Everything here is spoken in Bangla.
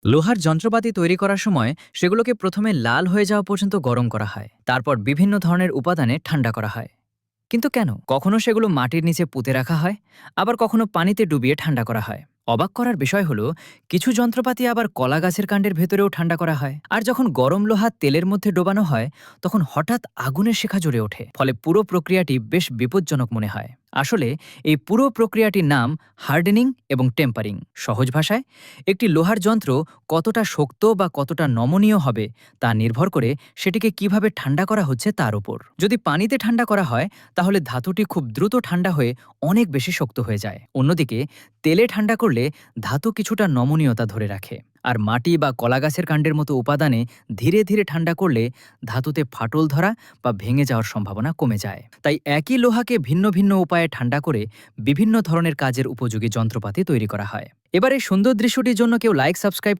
লোহার যন্ত্রপাতি তৈরি করার সময় সেগুলোকে প্রথমে লাল হয়ে যাওয়া পর্যন্ত গরম করা হয়, তারপর বিভিন্ন ধরনের উপাদানে ঠান্ডা করা হয়। কিন্তু কেন? কখনো সেগুলো মাটির নিচে পুঁতে রাখা হয়, আবার কখনো পানিতে ডুবিয়ে ঠান্ডা করা হয়। অবাক করার বিষয় হলো, কিছু যন্ত্রপাতি আবার কলা গাছের কাণ্ডের ভেতরেও ঠান্ডা করা হয়। আর যখন গরম লোহা তেলের মধ্যে ডোবানো হয়, তখন হঠাৎ আগুনের শিখা জ্বলে ওঠে, ফলে পুরো প্রক্রিয়াটি বেশ বিপজ্জনক মনে হয়। আসলে এই পুরো প্রক্রিয়াটির নাম হার্ডেনিং এবং টেম্পারিং। সহজ ভাষায়, একটি লোহার যন্ত্র কতটা শক্ত বা কতটা নমনীয় হবে তা নির্ভর করে সেটিকে কিভাবে ঠান্ডা করা হচ্ছে তার উপর। যদি পানিতে ঠান্ডা করা হয়, তাহলে ধাতুটি খুব দ্রুত ঠান্ডা হয়ে অনেক বেশি শক্ত হয়ে যায়। অন্যদিকে তেলে ঠান্ডা করলে ধাতু কিছুটা নমনীয়তা ধরে রাখে। আর মাটি বা কলাগাছের কাণ্ডের মতো উপাদানে ধীরে ধীরে ঠান্ডা করলে ধাতুতে ফাটল ধরা বা ভেঙে যাওয়ার সম্ভাবনা কমে যায়। তাই একই লোহাকে ভিন্ন ভিন্ন উপায়ে ঠান্ডা করে বিভিন্ন ধরনের কাজের উপযোগী যন্ত্রপাতি তৈরি করা হয়। এবার এই সুন্দর দৃশ্যটির জন্য কেউ লাইক সাবস্ক্রাইব